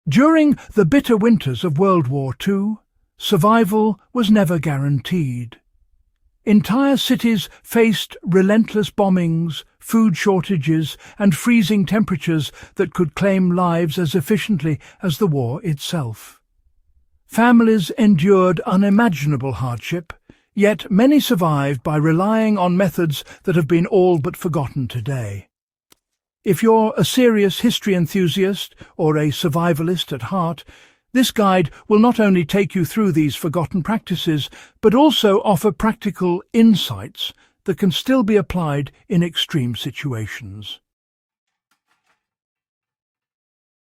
During the bitter winters of World War II, survival was never guaranteed. Entire cities faced relentless bombings, food shortages, and freezing temperatures that could claim lives as efficiently as the war itself. Families endured unimaginable hardship, yet many survived by relying on methods that have been all but forgotten today. If you're a serious history enthusiast or a survivalist at heart, this guide will not only take you through these forgotten practices, but also offer practical insights that can still be applied in extreme situations.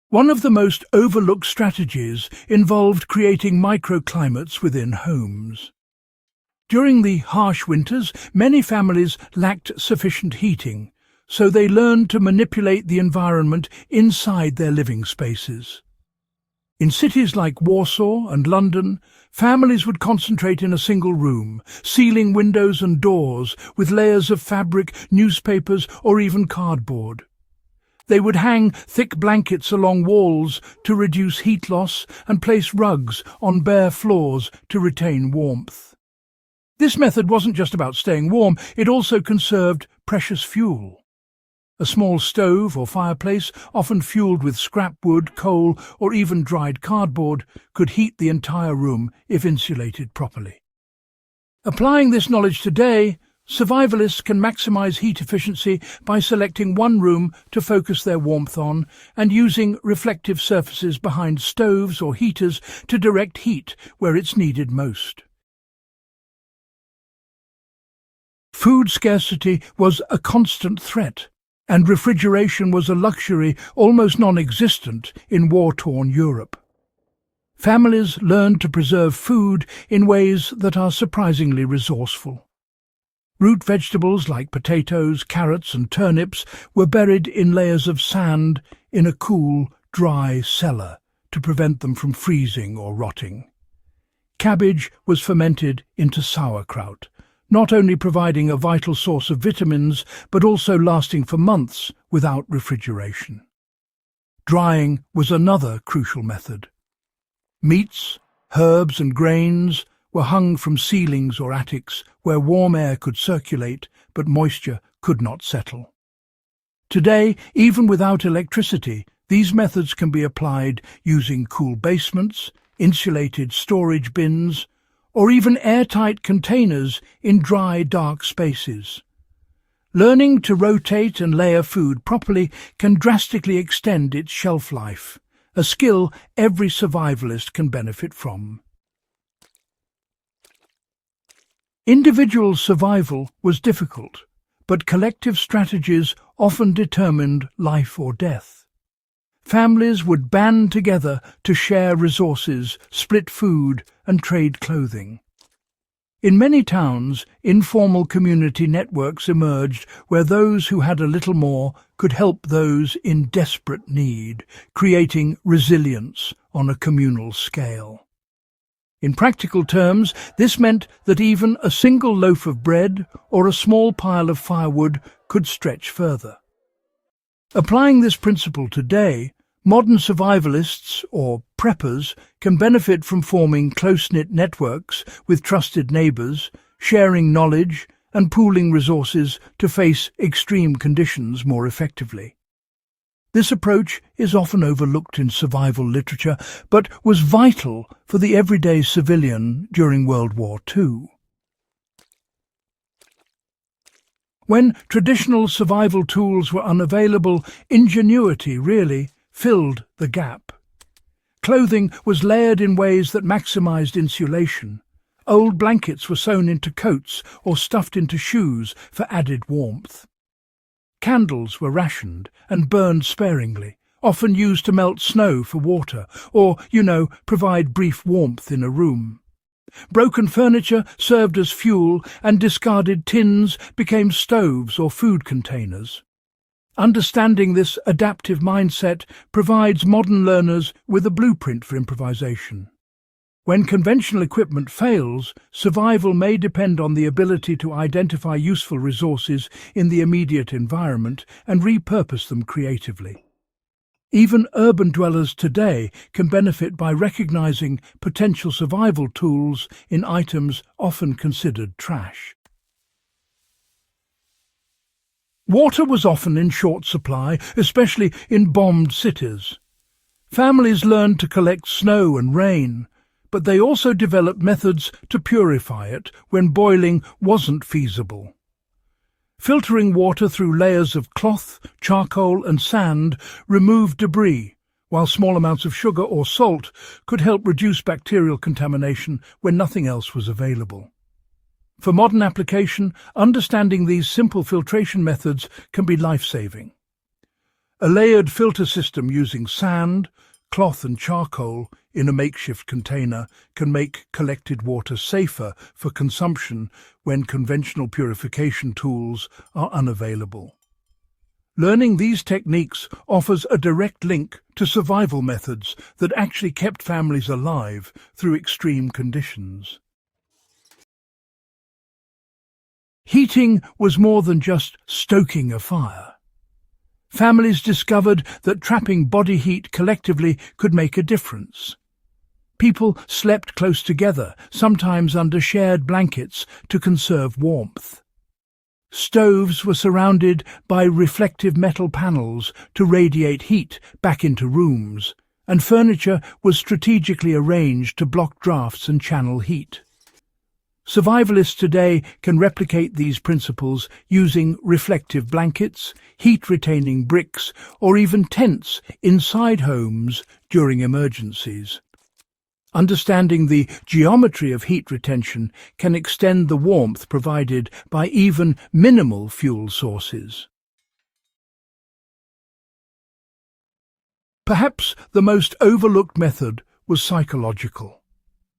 One of the most overlooked strategies involved creating microclimates within homes. During the harsh winters, many families lacked sufficient heating, so they learned to manipulate the environment inside their living spaces. In cities like Warsaw and London, families would concentrate in a single room, sealing windows and doors with layers of fabric, newspapers, or even cardboard. They would hang thick blankets along walls to reduce heat loss and place rugs on bare floors to retain warmth. This method wasn't just about staying warm, it also conserved precious fuel. A small stove or fireplace, often fueled with scrap wood, coal, or even dried cardboard, could heat the entire room if insulated properly. Applying this knowledge today, survivalists can maximize heat efficiency by selecting one room to focus their warmth on and using reflective surfaces behind stoves or heaters to direct heat where it's needed most. Food scarcity was a constant threat, and refrigeration was a luxury almost non-existent in war-torn Europe. Families learned to preserve food in ways that are surprisingly resourceful. Root vegetables like potatoes, carrots and turnips were buried in layers of sand in a cool, dry cellar to prevent them from freezing or rotting. Cabbage was fermented into sauerkraut, not only providing a vital source of vitamins, but also lasting for months without refrigeration. Drying was another crucial method. Meats, herbs and grains were hung from ceilings or attics where warm air could circulate but moisture could not settle. Today, even without electricity, these methods can be applied using cool basements, insulated storage bins, or even airtight containers in dry, dark spaces. Learning to rotate and layer food properly can drastically extend its shelf life, a skill every survivalist can benefit from. Individual survival was difficult, but collective strategies often determined life or death. Families would band together to share resources, split food, and trade clothing. In many towns, informal community networks emerged where those who had a little more could help those in desperate need, creating resilience on a communal scale. In practical terms, this meant that even a single loaf of bread or a small pile of firewood could stretch further. Applying this principle today, modern survivalists, or preppers, can benefit from forming close-knit networks with trusted neighbours, sharing knowledge and pooling resources to face extreme conditions more effectively. This approach is often overlooked in survival literature, but was vital for the everyday civilian during World War II. When traditional survival tools were unavailable, ingenuity really filled the gap. Clothing was layered in ways that maximized insulation. Old blankets were sewn into coats or stuffed into shoes for added warmth. Candles were rationed and burned sparingly, often used to melt snow for water or, provide brief warmth in a room. Broken furniture served as fuel, and discarded tins became stoves or food containers. Understanding this adaptive mindset provides modern learners with a blueprint for improvisation. When conventional equipment fails, survival may depend on the ability to identify useful resources in the immediate environment and repurpose them creatively. Even urban dwellers today can benefit by recognizing potential survival tools in items often considered trash. Water was often in short supply, especially in bombed cities. Families learned to collect snow and rain, but they also developed methods to purify it when boiling wasn't feasible. Filtering water through layers of cloth, charcoal and sand removed debris, while small amounts of sugar or salt could help reduce bacterial contamination when nothing else was available. For modern application, understanding these simple filtration methods can be life-saving. A layered filter system using sand, cloth and charcoal in a makeshift container can make collected water safer for consumption when conventional purification tools are unavailable. Learning these techniques offers a direct link to survival methods that actually kept families alive through extreme conditions. Heating was more than just stoking a fire. Families discovered that trapping body heat collectively could make a difference. People slept close together, sometimes under shared blankets, to conserve warmth. Stoves were surrounded by reflective metal panels to radiate heat back into rooms, and furniture was strategically arranged to block drafts and channel heat. Survivalists today can replicate these principles using reflective blankets, heat-retaining bricks, or even tents inside homes during emergencies. Understanding the geometry of heat retention can extend the warmth provided by even minimal fuel sources. Perhaps the most overlooked method was psychological.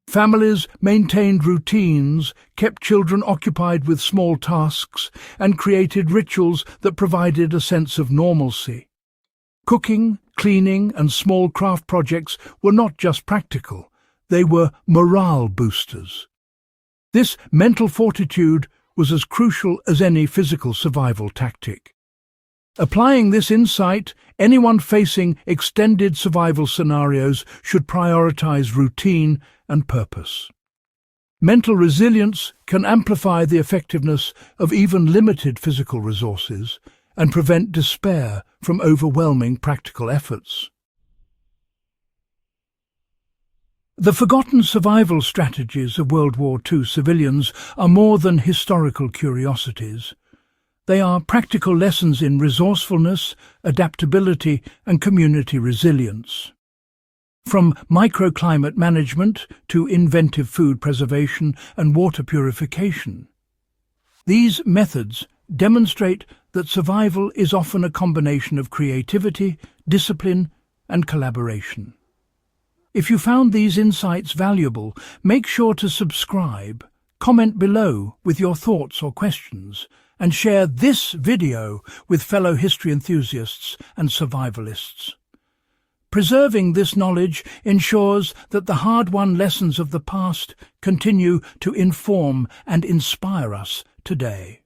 Families maintained routines, kept children occupied with small tasks, and created rituals that provided a sense of normalcy. Cooking, cleaning, and small craft projects were not just practical, they were morale boosters. This mental fortitude was as crucial as any physical survival tactic. Applying this insight, anyone facing extended survival scenarios should prioritize routine and purpose. Mental resilience can amplify the effectiveness of even limited physical resources and prevent despair from overwhelming practical efforts. The forgotten survival strategies of World War II civilians are more than historical curiosities. They are practical lessons in resourcefulness, adaptability, and community resilience. From microclimate management to inventive food preservation and water purification. These methods demonstrate that survival is often a combination of creativity, discipline, and collaboration. If you found these insights valuable, make sure to subscribe, comment below with your thoughts or questions, and share this video with fellow history enthusiasts and survivalists. Preserving this knowledge ensures that the hard-won lessons of the past continue to inform and inspire us today.